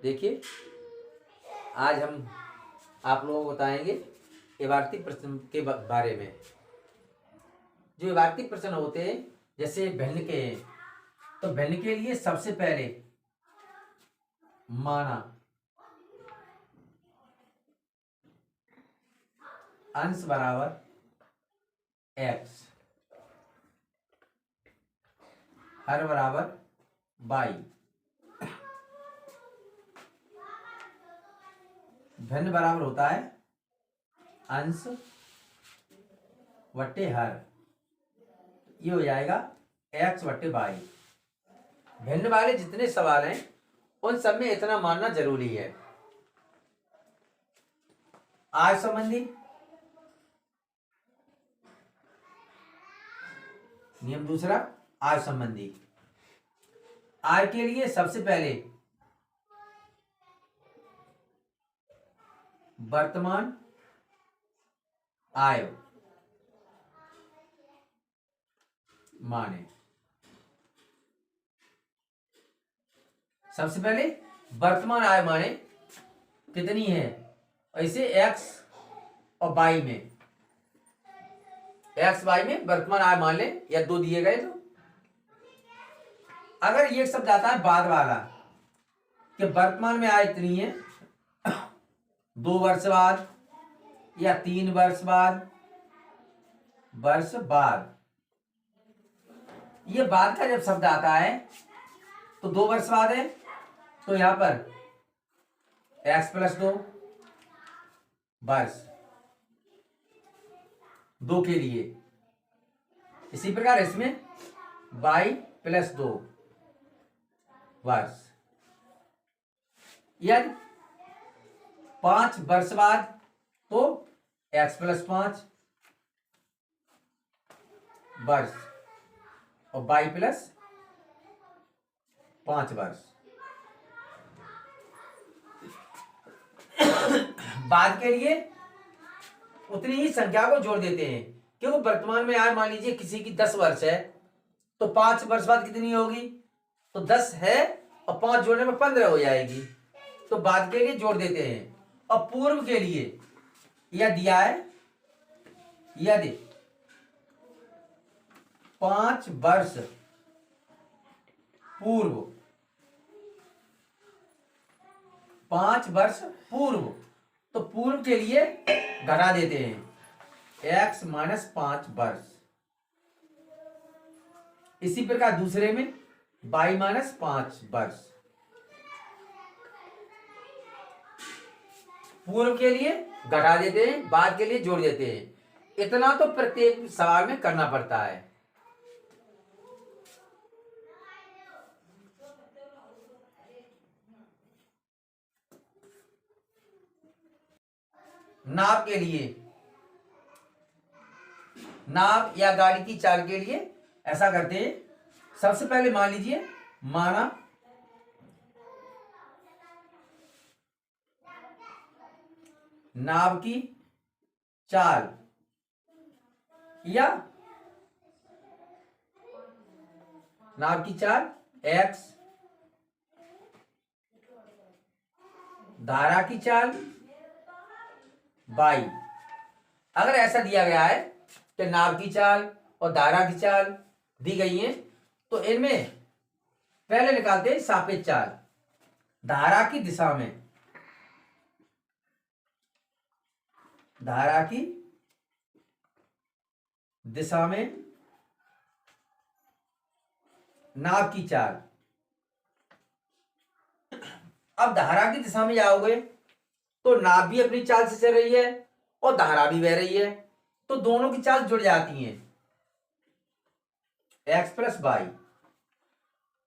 देखिए, आज हम आप लोगों को बताएंगे इबारती प्रश्न के बारे में। जो इबारती प्रश्न होते हैं, जैसे भिन्न के हैं, तो भिन्न के लिए सबसे पहले माना, अंश बराबर x, हर बराबर y, भिन्न बराबर होता है अंश वट्टे हर, ये हो जाएगा x वट्टे y। भिन्न वाले जितने सवाल हैं उन सब में इतना मानना जरूरी है। आय संबंधी नियम दूसरा, आय संबंधी। आय के लिए सबसे पहले वर्तमान आय माने, सबसे पहले वर्तमान आय माने कितनी है, ऐसे x और y में, x y में वर्तमान आय मान ले या 2 दिए गए। तो अगर ये शब्द आता है बाद वाला कि वर्तमान में आय इतनी है 2 वर्ष बाद या 3 वर्ष बाद, ये बाद का जब शब्द आता है तो 2 वर्ष बाद है, तो यहां पर x + 2 वर्ष 2 के लिए। इसी प्रकार इसमें y + 2 वर्ष। यदि 5 वर्ष बाद तो x + 5 वर्ष और y + 5 वर्ष। बाद के लिए उतनी ही संख्या को जोड़ देते हैं, क्योंकि वर्तमान में आय मान लीजिए किसी की 10 वर्ष है तो 5 वर्ष बाद कितनी होगी, तो 10 है और 5 जोड़ने में 15 हो जाएगी, तो बाद के लिए जोड़ देते हैं। और पूर्व के लिए यह दिया है, यदि 5 वर्ष पूर्व, 5 वर्ष पूर्व, तो पूर्व के लिए घटा देते हैं x - 5 वर्ष। इसी प्रकार दूसरे में y - 5 वर्ष। पूर्व के लिए घटा देते हैं, बाद के लिए जोड़ देते हैं। इतना तो प्रत्येक सवाल में करना पड़ता है। नाव के लिए, नाव या गाड़ी की चाल के लिए ऐसा करते हैं। सबसे पहले मान लीजिए, माना नाव की चाल या नाव की चाल x, धारा की चाल y। अगर ऐसा दिया गया है कि नाव की चाल और धारा की चाल दी गई है, तो इनमें पहले निकालते हैं सापेक्ष चाल। धारा की दिशा में, धारा की दिशा में नाव की चाल। अब धारा की दिशा में जाओगे तो नाव भी अपनी चाल से चल रही है और धारा भी बह रही है, तो दोनों की चाल जुड़ जाती हैं, x + y।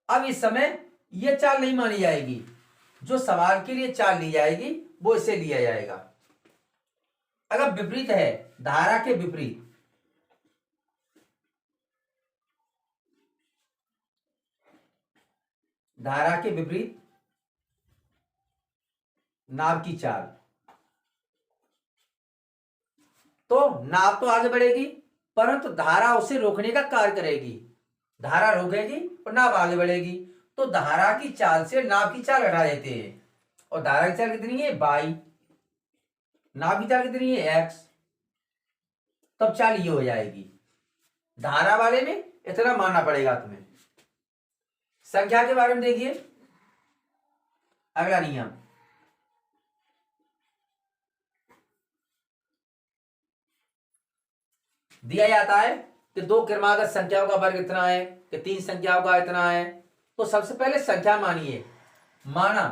अब इस समय यह चाल नहीं मानी जाएगी, जो सवाल के लिए चाल ली जाएगी वो इसे लिया जाएगा। अगर विपरीत है, धारा के विपरीत, धारा के विपरीत नाव की चाल, तो नाव तो आगे बढ़ेगी परंतु धारा उसे रोकने का कार्य करेगी। धारा रोकेगी और नाव आगे बढ़ेगी, तो धारा की चाल से नाव की चाल घटा देते हैं। और धारा की चाल कितनी है बाई, नाभ की चाल कितनी है एक्स, तब चाल ये हो जाएगी। धारा वाले में इतना मानना पड़ेगा तुम्हें। संख्या के बारे में देखिए अगला नियम, दिया जाता है कि दो क्रमागत संख्याओं का वर्ग इतना है कि तीन संख्याओं का इतना है। तो सबसे पहले संख्या मानिए, माना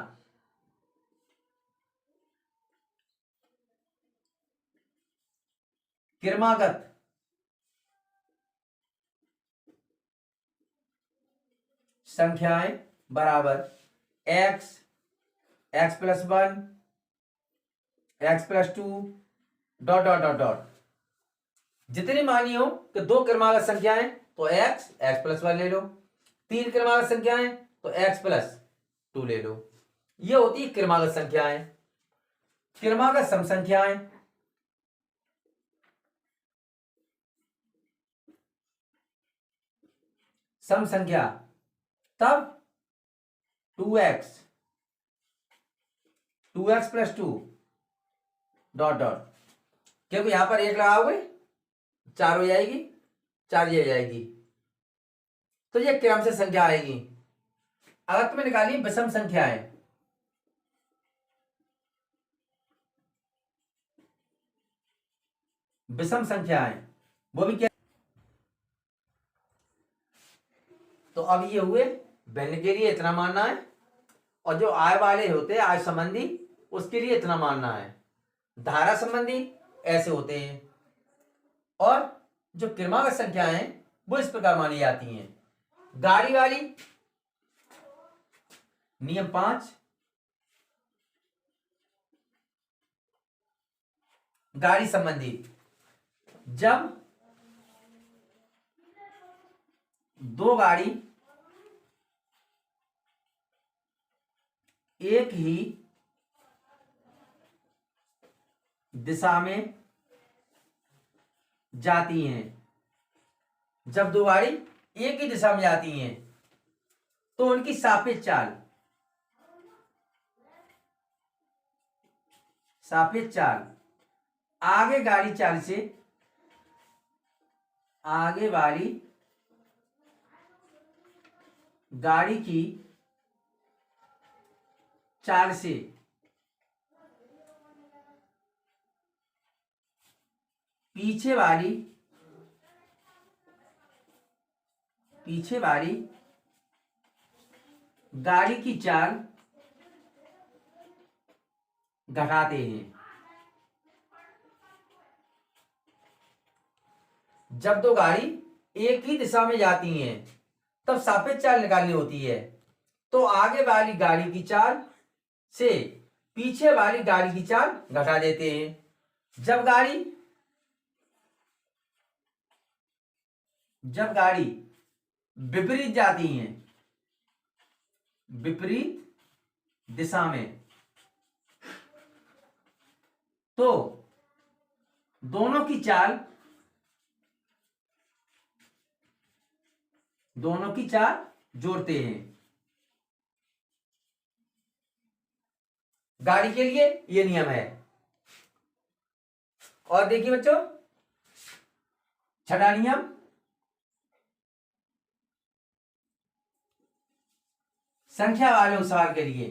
क्रमागत संख्याएं बराबर x, x plus one, x plus two, dot dot dot dot. जितनी मानी हो कि दो क्रमागत संख्याएं तो एक्स, एक्स प्लस वन ले लो, तीन क्रमागत संख्याएं तो एक्स प्लस टू ले लो। ये होती है क्रमागत संख्याएं। क्रमागत सम संख्याएं, सम संख्या तब 2x, 2x plus two dot dot, क्योंकि यहां पर एक लगाओगे चार हो जाएगी, चार ये हो जाएगी, तो ये क्रम से संख्या आएगी। अगर तुम्हें निकाली विषम संख्याएं, विषम संख्याएं वो भी क्या, तो अब ये हुए भिन्न के लिए इतना मानना है, और जो आय वाले होते हैं आय संबंधी उसके लिए इतना मानना है। धारा संबंधी ऐसे होते हैं, और जो क्रमागत संख्याएं हैं वो इस प्रकार मानी जाती हैं। गाड़ी वाली नियम 5, गाड़ी संबंधी जब दो गाड़ी एक ही दिशा में जाती हैं, जब दो गाड़ी एक ही दिशा में जाती हैं तो उनकी सापेक्ष चाल, सापेक्ष चाल आगे गाड़ी चाल से, आगे वाली गाड़ी की चाल से पीछे वाली गाड़ी की चाल घटाते हैं। जब दो गाड़ी एक ही दिशा में जाती हैं तब सापेक्ष चाल निकालनी होती है, तो आगे वाली गाड़ी की चाल से पीछे वाली गाड़ी की चाल घटा देते हैं। जब गाड़ी विपरीत जाती हैं, विपरीत दिशा में, तो दोनों की चाल जोड़ते हैं। गाड़ी के लिए यह नियम है। और देखिए बच्चों छठा नियम, संख्या वाले सवाल के लिए,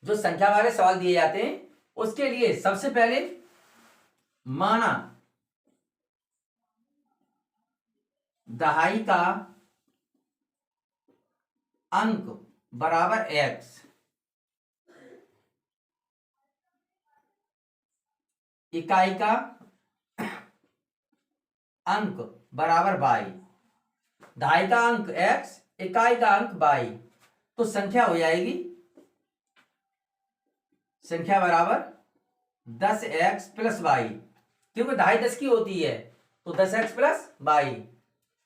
जो संख्या वाले सवाल दिए जाते हैं उसके लिए सबसे पहले माना दहाई का अंक बराबर x, इकाई का अंक बराबर y, दहाई का अंक x, इकाई का अंक y, तो संख्या हो जाएगी, संख्या बराबर 10x प्लस y, क्योंकि दहाई 10 की होती है तो 10x प्लस y।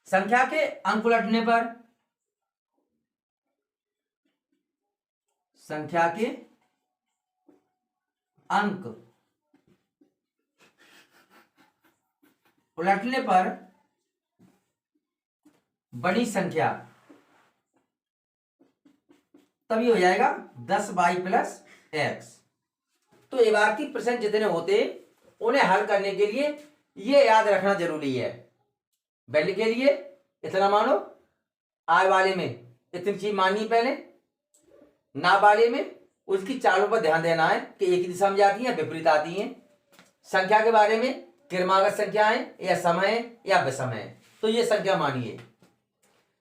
संख्या के अंक उलटने पर, संख्या के अंक उलटने पर बड़ी संख्या, तभी हो जाएगा 10y प्लस x। तो एबाकी प्रश्न जितने होते उन्हें हल करने के लिए ये याद रखना जरूरी है। वैल्यू के लिए इतना मानो, आय वाले में इतनी चीज माननी पहले, ना वाले में उसकी चालों पर ध्यान देना है कि एक ही दिशा में जाती है विपरीत आती हैं। संख्या के बारे में क्रमागत संख्याएं या समय या विषम, तो ये संख्या मानिए।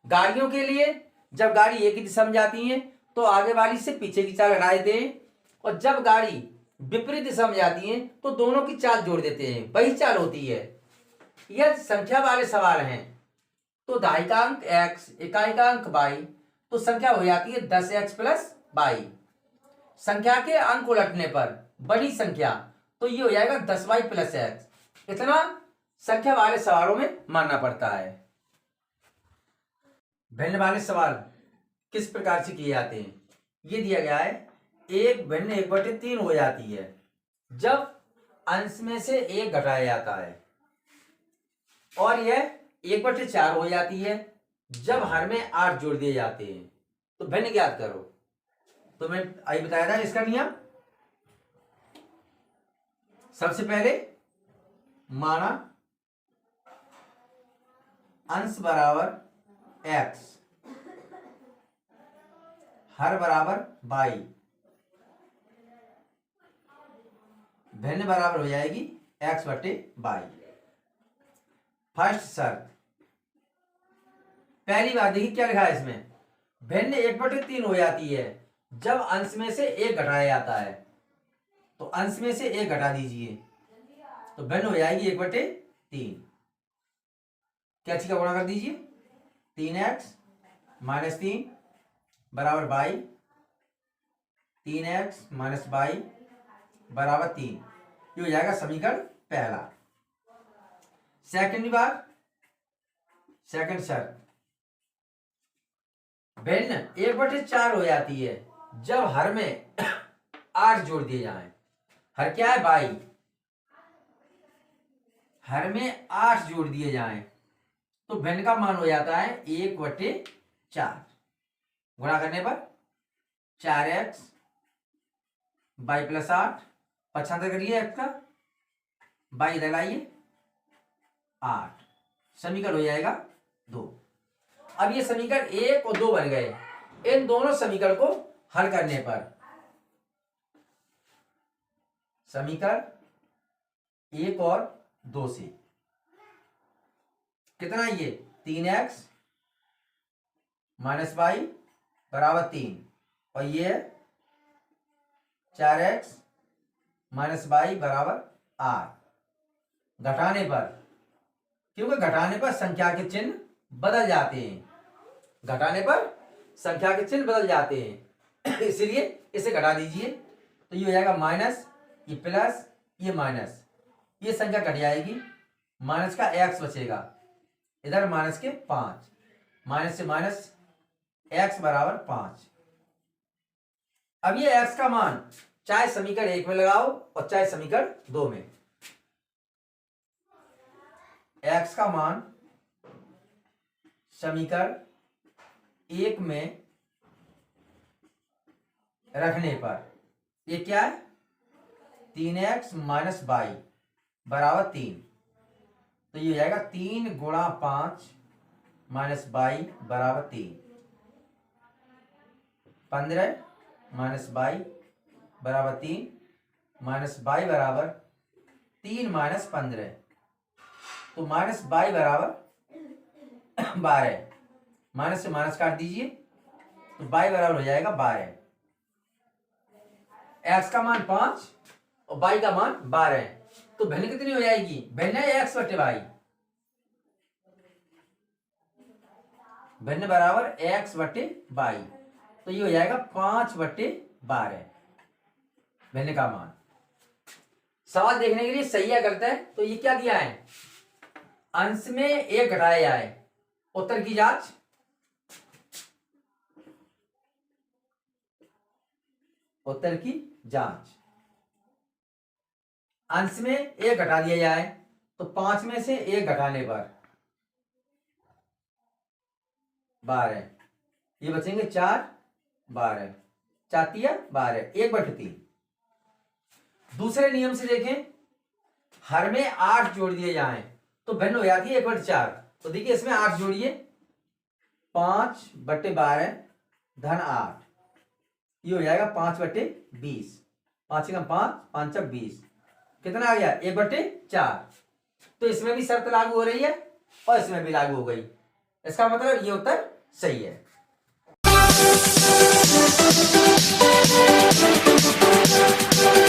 गाड़ियों के लिए जब गाड़ी एक ही दिशा में जाती है तो आगे वाली से पीछे की चाल हटा देते हैं, और जब गाड़ी विपरीत दिशा में जाती है तो दोनों की चाल जोड़ देते हैं, वही चाल होती है। यह संख्या वाले सवाल हैं तो दहाइकांक x इकाइकांक y, तो संख्या हो जाती है 10x प्लस y। संख्या के अंक उलटने पर बड़ी संख्या तो ये हो जाएगा 10y प्लस x। इतना संख्या वाले सवालों में मानना पड़ता है। भिन्न वाले सवाल किस प्रकार से किए जाते हैं, ये दिया गया है। एक भिन्न 1/3 हो जाती है जब अंश में से एक घटाया जाता है, और यह 1/4 हो जाती है जब हर में 8 जोड़ दिए जाते हैं। तो भिन्न ज्ञात करो। तो मैं आई बताया था इसका नियम। सबसे पहले माना अंश बराबर x, हर बराबर y, भिन्न बराबर हो जाएगी x/y। फर्स्ट शर्त, पहली बात देखिए क्या लिखा है इसमें, भिन्न 1/3 हो जाती है जब अंश में से एक घटाया जाता है। तो अंश में से एक घटा दीजिए तो भिन्न हो जाएगी 1/3। क्या चीज का गुणा कर दीजिए, 3x - 3 बराबर y, 3x - y बराबर 3। ये हो जाएगा समीकरण पहला। सेकंड बार, सेकंड शर्त, भिन्न 1/4 हो जाती है जब हर में 8 जोड़ दिए जाएं। हर क्या है, y, हर में 8 जोड़ दिए जाएं तो भिन्न का मान हो जाता है 1/4। गुणा करने पर 4x y प्लस 8, पक्षांतर करिए x का, y इधर लाइए 8, समीकरण हो जाएगा 2। अब ये समीकरण 1 और 2 बन गए। इन दोनों समीकरण को हल करने पर समीकरण 1 और 2 से कितना, ये 3x - y बराबर 3, और ये 4x - y बराबर 8। घटाने पर, क्योंकि घटाने पर संख्या के चिन्ह बदल जाते हैं, घटाने पर संख्या के चिन्ह बदल जाते हैं इसलिए इसे घटा दीजिए तो ये हो जाएगा माइनस, ये प्लस, ये माइनस, ये संख्या घट जाएगी, माइनस का x बचेगा, इधर माइनस के 5, माइनस से माइनस x बराबर 5। अब ये x का मान चाहे समीकरण 1 में लगाओ और चाहे समीकरण 2 में, x का मान समीकरण 1 में रखने पर ये क्या है, 3x - y बराबर 3। तो ये हो जाएगा 3 × 5 - y बराबर 3, 15 - y बराबर 3, -y बराबर 3 - 15, तो -y बराबर 12। माइनस से माइनस काट दीजिए तो y बराबर हो जाएगा 12। x का मान 5 और y का मान 12, तो भिन्न कितनी हो जाएगी, भिन्न है x/y, भिन्न बराबर x/y, तो ये हो जाएगा 5/12 भिन्न का मान। सवाल देखने के लिए सही है गलत है, तो ये क्या दिया है, अंश में एक घटाया जाए, उत्तर की जांच, उत्तर की जांच, अंश में एक घटा दिया जाए तो 5 में से एक घटाने पर 12, ये बचेंगे 4, 12, 4 12, 1/3। दूसरे नियम से देखें, हर में 8 जोड़ दिए जाएं तो भिन्न हो जाती है 1/4। तो देखिए इसमें 8 जोड़िए, 5/12 धन 8, ये हो जाएगा 5/20। 5 कम 5, 5 20, कितना आ गया 1/4। तो इसमें भी शर्त लागू हो रही है और इसमें भी लागू हो गई। इसका मतलब ये उत्तर सही है।